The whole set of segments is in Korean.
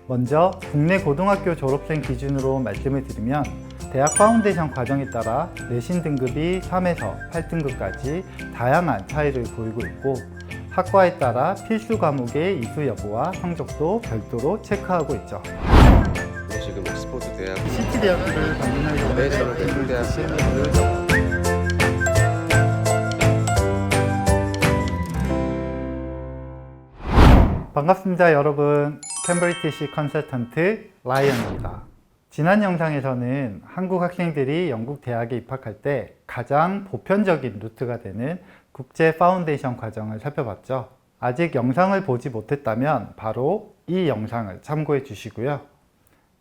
먼저 국내 고등학교 졸업생 기준으로 말씀을 드리면 대학 파운데이션 과정에 따라 내신 등급이 3에서 8등급까지 다양한 차이를 보이고 있고, 학과에 따라 필수 과목의 이수 여부와 성적도 별도로 체크하고 있죠. 지금 옥스퍼드 대학 시티 대학교를 방문하기 전에 네, 저는 대중대학 실무를 반갑습니다 여러분. 캠브리티시 컨설턴트 라이언입니다. 지난 영상에서는 한국 학생들이 영국 대학에 입학할 때 가장 보편적인 루트가 되는 국제 파운데이션 과정을 살펴봤죠. 아직 영상을 보지 못했다면 바로 이 영상을 참고해 주시고요.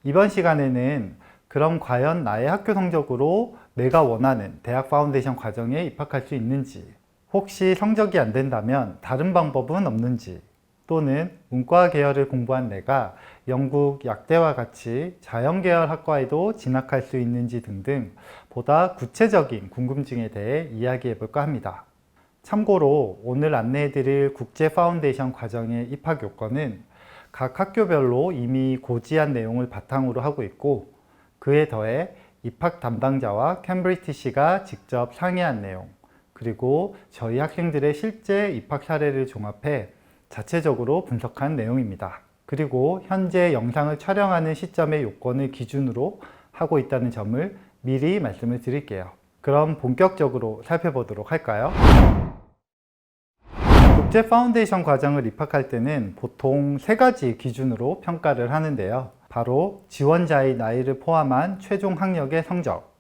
이번 시간에는 그럼 과연 나의 학교 성적으로 내가 원하는 대학 파운데이션 과정에 입학할 수 있는지, 혹시 성적이 안 된다면 다른 방법은 없는지, 또는 문과 계열을 공부한 내가 영국 약대와 같이 자연계열 학과에도 진학할 수 있는지 등등 보다 구체적인 궁금증에 대해 이야기해 볼까 합니다. 참고로 오늘 안내해 드릴 국제 파운데이션 과정의 입학 요건은 각 학교별로 이미 고지한 내용을 바탕으로 하고 있고, 그에 더해 입학 담당자와 캠브리티시가 직접 상의한 내용, 그리고 저희 학생들의 실제 입학 사례를 종합해 자체적으로 분석한 내용입니다. 그리고 현재 영상을 촬영하는 시점의 요건을 기준으로 하고 있다는 점을 미리 말씀을 드릴게요. 그럼 본격적으로 살펴보도록 할까요? 국제 파운데이션 과정을 입학할 때는 보통 3가지 기준으로 평가를 하는데요. 바로 지원자의 나이를 포함한 최종 학력의 성적,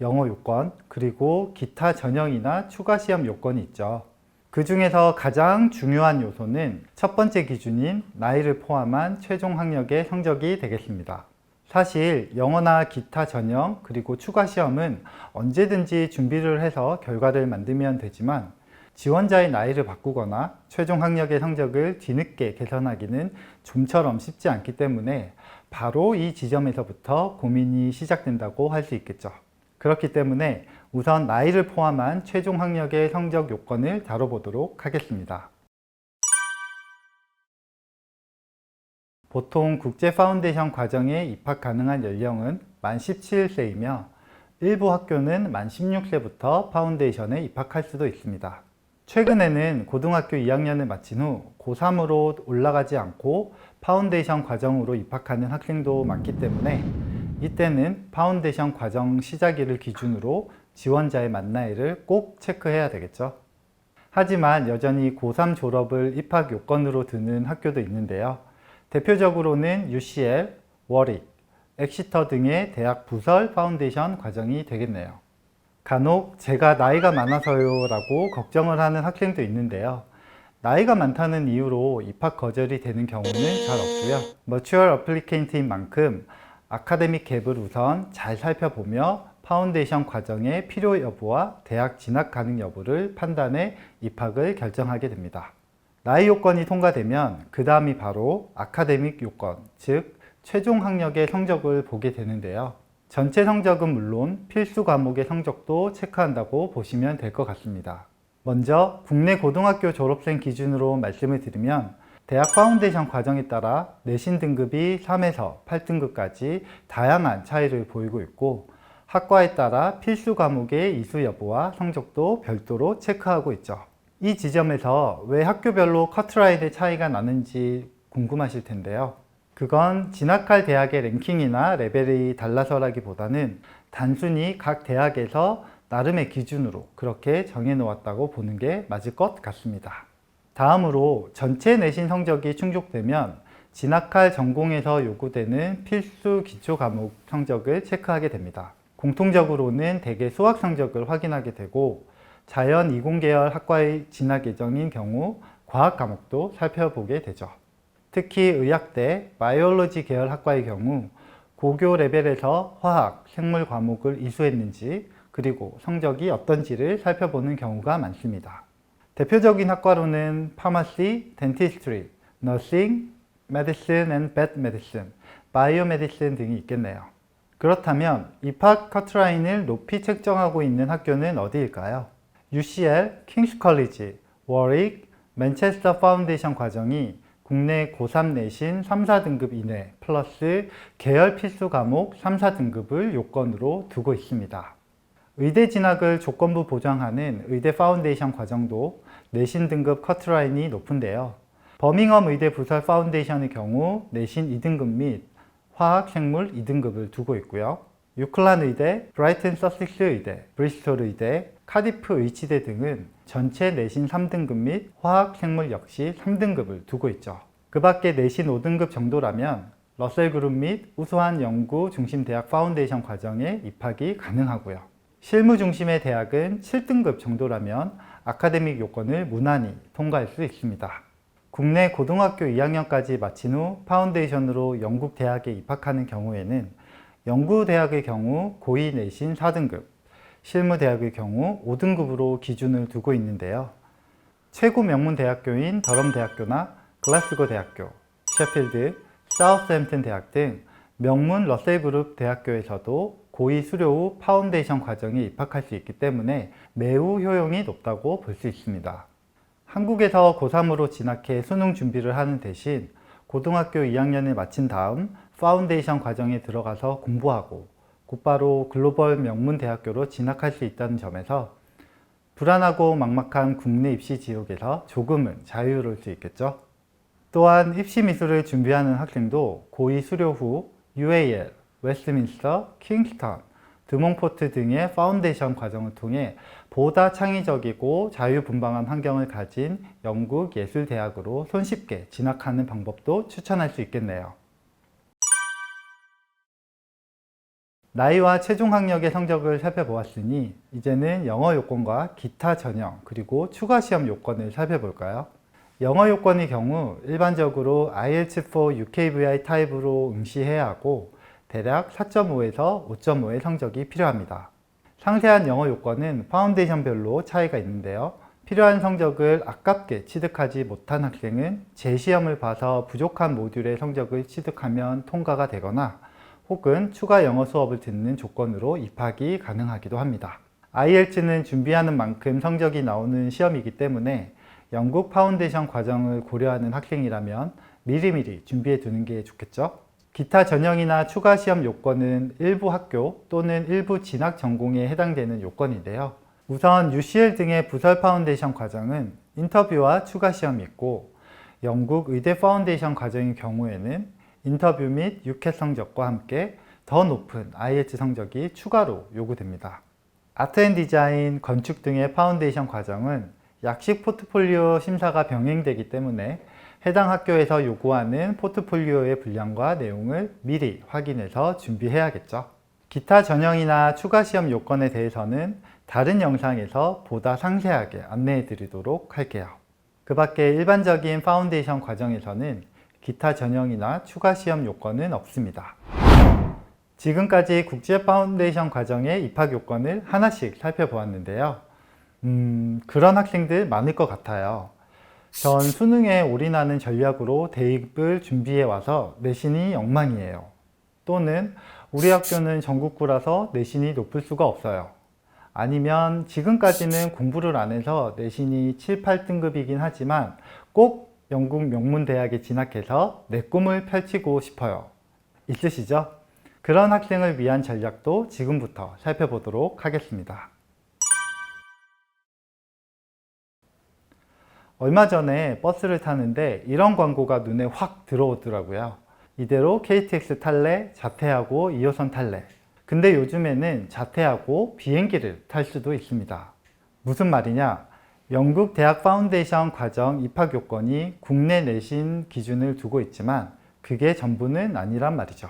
영어 요건, 그리고 기타 전형이나 추가 시험 요건이 있죠. 그 중에서 가장 중요한 요소는 첫 번째 기준인 나이를 포함한 최종 학력의 성적이 되겠습니다. 사실 영어나 기타 전형 그리고 추가 시험은 언제든지 준비를 해서 결과를 만들면 되지만, 지원자의 나이를 바꾸거나 최종 학력의 성적을 뒤늦게 개선하기는 좀처럼 쉽지 않기 때문에 바로 이 지점에서부터 고민이 시작된다고 할 수 있겠죠. 그렇기 때문에 우선 나이를 포함한 최종 학력의 성적 요건을 다뤄보도록 하겠습니다. 보통 국제 파운데이션 과정에 입학 가능한 연령은 만 17세이며 일부 학교는 만 16세부터 파운데이션에 입학할 수도 있습니다. 최근에는 고등학교 2학년을 마친 후 고3으로 올라가지 않고 파운데이션 과정으로 입학하는 학생도 많기 때문에 이때는 파운데이션 과정 시작일을 기준으로 지원자의 만 나이를 꼭 체크해야 되겠죠. 하지만 여전히 고3 졸업을 입학 요건으로 두는 학교도 있는데요. 대표적으로는 UCL, 워릭, 엑시터 등의 대학 부설 파운데이션 과정이 되겠네요. 간혹 제가 나이가 많아서요 라고 걱정을 하는 학생도 있는데요. 나이가 많다는 이유로 입학 거절이 되는 경우는 잘 없고요. Mature Applicant인 만큼 아카데믹 갭을 우선 잘 살펴보며 파운데이션 과정의 필요 여부와 대학 진학 가능 여부를 판단해 입학을 결정하게 됩니다. 나이 요건이 통과되면 그 다음이 바로 아카데믹 요건, 즉 최종 학력의 성적을 보게 되는데요. 전체 성적은 물론 필수 과목의 성적도 체크한다고 보시면 될 것 같습니다. 먼저 국내 고등학교 졸업생 기준으로 말씀을 드리면 대학 파운데이션 과정에 따라 내신 등급이 3에서 8등급까지 다양한 차이를 보이고 있고, 학과에 따라 필수 과목의 이수 여부와 성적도 별도로 체크하고 있죠. 이 지점에서 왜 학교별로 커트라인의 차이가 나는지 궁금하실 텐데요. 그건 진학할 대학의 랭킹이나 레벨이 달라서라기보다는 단순히 각 대학에서 나름의 기준으로 그렇게 정해놓았다고 보는 게 맞을 것 같습니다. 다음으로 전체 내신 성적이 충족되면 진학할 전공에서 요구되는 필수 기초 과목 성적을 체크하게 됩니다. 공통적으로는 대개 수학 성적을 확인하게 되고, 자연 이공계열 학과의 진학 예정인 경우 과학 과목도 살펴보게 되죠. 특히 의학대, 바이올로지 계열 학과의 경우 고교 레벨에서 화학, 생물 과목을 이수했는지, 그리고 성적이 어떤지를 살펴보는 경우가 많습니다. 대표적인 학과로는 파마시, 덴티스트리, 너싱, 메디슨 앤 벳 메디슨, 바이오 메디슨 등이 있겠네요. 그렇다면 입학 커트라인을 높이 책정하고 있는 학교는 어디일까요? UCL, 킹스 컬리지, 워릭, 맨체스터 파운데이션 과정이 국내 고3 내신 3, 4등급 이내 플러스 계열 필수 과목 3, 4등급을 요건으로 두고 있습니다. 의대 진학을 조건부 보장하는 의대 파운데이션 과정도 내신 등급 커트라인이 높은데요. 버밍엄 의대 부설 파운데이션의 경우 내신 2등급 및 화학 생물 2등급을 두고 있고요. 유클란 의대, 브라이튼 서식스 의대, 브리스톨 의대, 카디프 의치대 등은 전체 내신 3등급 및 화학 생물 역시 3등급을 두고 있죠. 그 밖에 내신 5등급 정도라면 러셀 그룹 및 우수한 연구 중심 대학 파운데이션 과정에 입학이 가능하고요. 실무 중심의 대학은 7등급 정도라면 아카데믹 요건을 무난히 통과할 수 있습니다. 국내 고등학교 2학년까지 마친 후 파운데이션으로 영국 대학에 입학하는 경우에는 연구대학의 경우 고2 내신 4등급, 실무대학의 경우 5등급으로 기준을 두고 있는데요. 최고 명문 대학교인 더럼대학교나 글라스고 대학교, 셰필드, 사우스햄튼 대학 등 명문 러셀그룹 대학교에서도 고2 수료 후 파운데이션 과정에 입학할 수 있기 때문에 매우 효용이 높다고 볼 수 있습니다. 한국에서 고3으로 진학해 수능 준비를 하는 대신 고등학교 2학년을 마친 다음 파운데이션 과정에 들어가서 공부하고 곧바로 글로벌 명문 대학교로 진학할 수 있다는 점에서 불안하고 막막한 국내 입시 지옥에서 조금은 자유로울 수 있겠죠. 또한 입시 미술을 준비하는 학생도 고2 수료 후 UAL, 웨스트민스터, 킹스턴, 드몽포트 등의 파운데이션 과정을 통해 보다 창의적이고 자유분방한 환경을 가진 영국 예술대학으로 손쉽게 진학하는 방법도 추천할 수 있겠네요. 나이와 최종 학력의 성적을 살펴보았으니 이제는 영어 요건과 기타 전형 그리고 추가 시험 요건을 살펴볼까요? 영어 요건의 경우 일반적으로 IELTS4 UKVI 타입으로 응시해야 하고 대략 4.5에서 5.5의 성적이 필요합니다. 상세한 영어 요건은 파운데이션별로 차이가 있는데요. 필요한 성적을 아깝게 취득하지 못한 학생은 재시험을 봐서 부족한 모듈의 성적을 취득하면 통과가 되거나 혹은 추가 영어 수업을 듣는 조건으로 입학이 가능하기도 합니다. IELTS는 준비하는 만큼 성적이 나오는 시험이기 때문에 영국 파운데이션 과정을 고려하는 학생이라면 미리미리 준비해 두는 게 좋겠죠? 기타 전형이나 추가 시험 요건은 일부 학교 또는 일부 진학 전공에 해당되는 요건인데요. 우선 UCL 등의 부설 파운데이션 과정은 인터뷰와 추가 시험이 있고 영국 의대 파운데이션 과정의 경우에는 인터뷰 및 유켓 성적과 함께 더 높은 IELTS 성적이 추가로 요구됩니다. 아트 앤 디자인, 건축 등의 파운데이션 과정은 약식 포트폴리오 심사가 병행되기 때문에 해당 학교에서 요구하는 포트폴리오의 분량과 내용을 미리 확인해서 준비해야겠죠. 기타 전형이나 추가 시험 요건에 대해서는 다른 영상에서 보다 상세하게 안내해 드리도록 할게요. 그 밖에 일반적인 파운데이션 과정에서는 기타 전형이나 추가 시험 요건은 없습니다. 지금까지 국제 파운데이션 과정의 입학 요건을 하나씩 살펴보았는데요. 그런 학생들 많을 것 같아요. 전 수능에 올인하는 전략으로 대입을 준비해 와서 내신이 엉망이에요. 또는 우리 학교는 전국구라서 내신이 높을 수가 없어요. 아니면 지금까지는 공부를 안 해서 내신이 7, 8등급이긴 하지만 꼭 영국 명문대학에 진학해서 내 꿈을 펼치고 싶어요. 있으시죠? 그런 학생을 위한 전략도 지금부터 살펴보도록 하겠습니다. 얼마 전에 버스를 타는데 이런 광고가 눈에 확 들어오더라고요. 이대로 KTX 탈래, 자퇴하고 2호선 탈래. 근데 요즘에는 자퇴하고 비행기를 탈 수도 있습니다. 무슨 말이냐? 영국 대학 파운데이션 과정 입학 요건이 국내 내신 기준을 두고 있지만 그게 전부는 아니란 말이죠.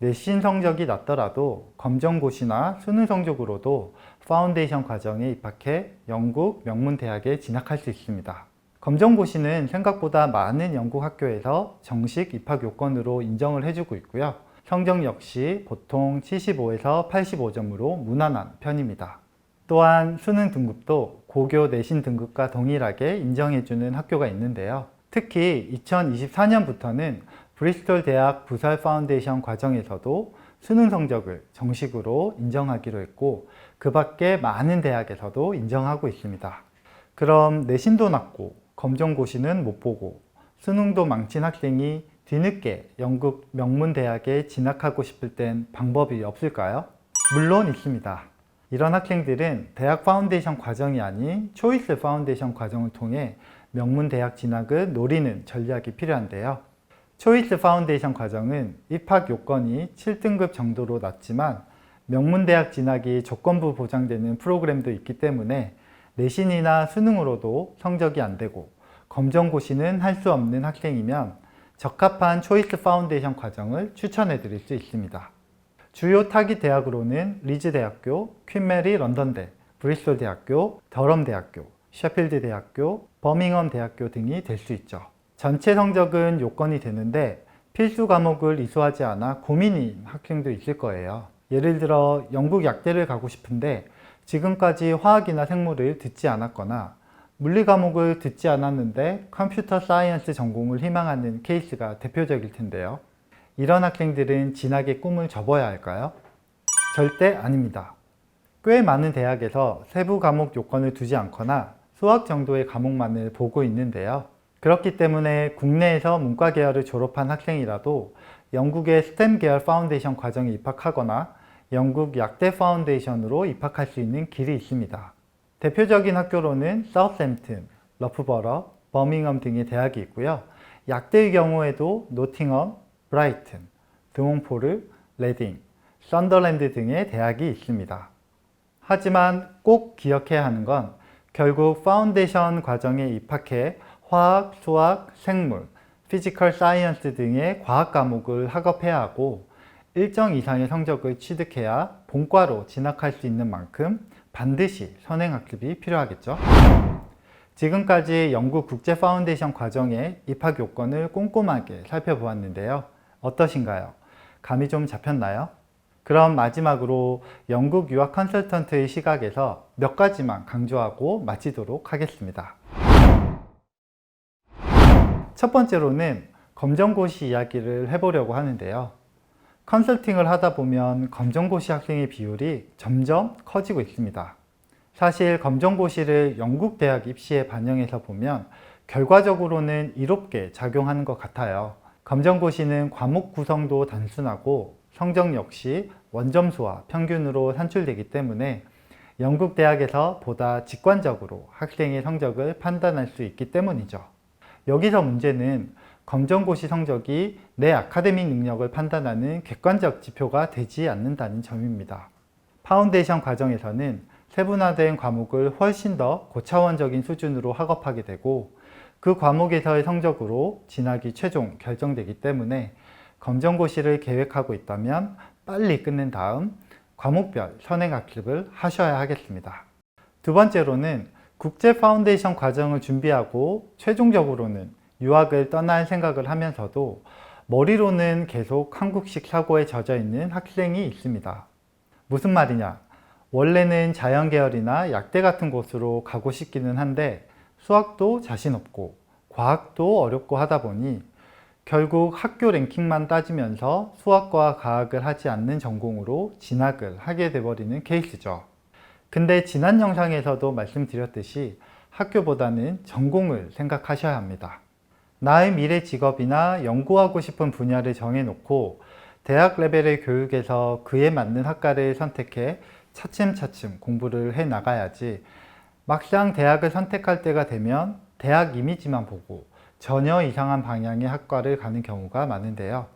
내신 성적이 낮더라도 검정고시나 수능 성적으로도 파운데이션 과정에 입학해 영국 명문대학에 진학할 수 있습니다. 검정고시는 생각보다 많은 영국 학교에서 정식 입학 요건으로 인정을 해주고 있고요. 성적 역시 보통 75에서 85점으로 무난한 편입니다. 또한 수능 등급도 고교 내신 등급과 동일하게 인정해주는 학교가 있는데요. 특히 2024년부터는 브리스톨 대학 부설 파운데이션 과정에서도 수능 성적을 정식으로 인정하기로 했고 그 밖에 많은 대학에서도 인정하고 있습니다. 그럼 내신도 낮고 검정고시는 못 보고 수능도 망친 학생이 뒤늦게 영국 명문 대학에 진학하고 싶을 땐 방법이 없을까요? 물론 있습니다. 이런 학생들은 대학 파운데이션 과정이 아닌 초이스 파운데이션 과정을 통해 명문 대학 진학을 노리는 전략이 필요한데요. 초이스 파운데이션 과정은 입학 요건이 7등급 정도로 낮지만 명문 대학 진학이 조건부 보장되는 프로그램도 있기 때문에 내신이나 수능으로도 성적이 안 되고 검정고시는 할 수 없는 학생이면 적합한 초이스 파운데이션 과정을 추천해 드릴 수 있습니다. 주요 타깃 대학으로는 리즈 대학교, 퀸 메리 런던대, 브리스톨 대학교, 더럼 대학교, 셰필드 대학교, 버밍엄 대학교 등이 될 수 있죠. 전체 성적은 요건이 되는데 필수 과목을 이수하지 않아 고민인 학생도 있을 거예요. 예를 들어 영국 약대를 가고 싶은데 지금까지 화학이나 생물을 듣지 않았거나 물리 과목을 듣지 않았는데 컴퓨터 사이언스 전공을 희망하는 케이스가 대표적일 텐데요. 이런 학생들은 진학의 꿈을 접어야 할까요? 절대 아닙니다. 꽤 많은 대학에서 세부 과목 요건을 두지 않거나 수학 정도의 과목만을 보고 있는데요. 그렇기 때문에 국내에서 문과 계열을 졸업한 학생이라도 영국의 스템 계열 파운데이션 과정에 입학하거나 영국 약대 파운데이션으로 입학할 수 있는 길이 있습니다. 대표적인 학교로는 사우샘튼, 러프버러, 버밍엄 등의 대학이 있고요. 약대의 경우에도 노팅엄, 브라이튼, 드몬포르, 레딩, 썬더랜드 등의 대학이 있습니다. 하지만 꼭 기억해야 하는 건 결국 파운데이션 과정에 입학해 화학, 수학, 생물, 피지컬 사이언스 등의 과학 과목을 학업해야 하고 일정 이상의 성적을 취득해야 본과로 진학할 수 있는 만큼 반드시 선행학습이 필요하겠죠. 지금까지 영국 국제 파운데이션 과정의 입학 요건을 꼼꼼하게 살펴보았는데요. 어떠신가요? 감이 좀 잡혔나요? 그럼 마지막으로 영국 유학 컨설턴트의 시각에서 몇 가지만 강조하고 마치도록 하겠습니다. 첫 번째로는 검정고시 이야기를 해보려고 하는데요. 컨설팅을 하다 보면 검정고시 학생의 비율이 점점 커지고 있습니다. 사실 검정고시를 영국 대학 입시에 반영해서 보면 결과적으로는 이롭게 작용하는 것 같아요. 검정고시는 과목 구성도 단순하고 성적 역시 원점수와 평균으로 산출되기 때문에 영국 대학에서 보다 직관적으로 학생의 성적을 판단할 수 있기 때문이죠. 여기서 문제는 검정고시 성적이 내 아카데믹 능력을 판단하는 객관적 지표가 되지 않는다는 점입니다. 파운데이션 과정에서는 세분화된 과목을 훨씬 더 고차원적인 수준으로 학업하게 되고 그 과목에서의 성적으로 진학이 최종 결정되기 때문에 검정고시를 계획하고 있다면 빨리 끝낸 다음 과목별 선행학습을 하셔야 하겠습니다. 두 번째로는 국제 파운데이션 과정을 준비하고 최종적으로는 유학을 떠날 생각을 하면서도 머리로는 계속 한국식 사고에 젖어 있는 학생이 있습니다. 무슨 말이냐? 원래는 자연계열이나 약대 같은 곳으로 가고 싶기는 한데 수학도 자신 없고 과학도 어렵고 하다 보니 결국 학교 랭킹만 따지면서 수학과 과학을 하지 않는 전공으로 진학을 하게 돼버리는 케이스죠. 근데 지난 영상에서도 말씀드렸듯이 학교보다는 전공을 생각하셔야 합니다. 나의 미래 직업이나 연구하고 싶은 분야를 정해놓고 대학 레벨의 교육에서 그에 맞는 학과를 선택해 차츰차츰 공부를 해 나가야지 막상 대학을 선택할 때가 되면 대학 이미지만 보고 전혀 이상한 방향의 학과를 가는 경우가 많은데요.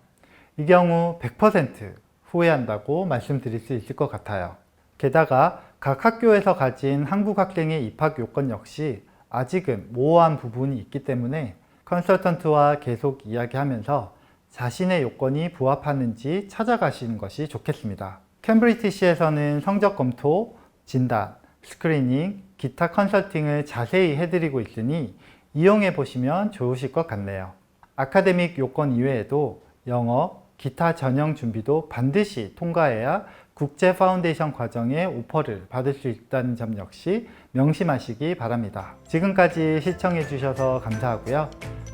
이 경우 100% 후회한다고 말씀드릴 수 있을 것 같아요. 게다가 각 학교에서 가진 한국 학생의 입학 요건 역시 아직은 모호한 부분이 있기 때문에 컨설턴트와 계속 이야기하면서 자신의 요건이 부합하는지 찾아가시는 것이 좋겠습니다. 캠브리티시에서는 성적 검토, 진단, 스크리닝, 기타 컨설팅을 자세히 해드리고 있으니 이용해 보시면 좋으실 것 같네요. 아카데믹 요건 이외에도 영어, 기타 전형 준비도 반드시 통과해야 국제 파운데이션 과정의 오퍼를 받을 수 있다는 점 역시 명심하시기 바랍니다. 지금까지 시청해 주셔서 감사하고요.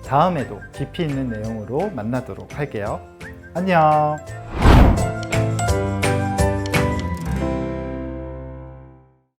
다음에도 깊이 있는 내용으로 만나도록 할게요. 안녕!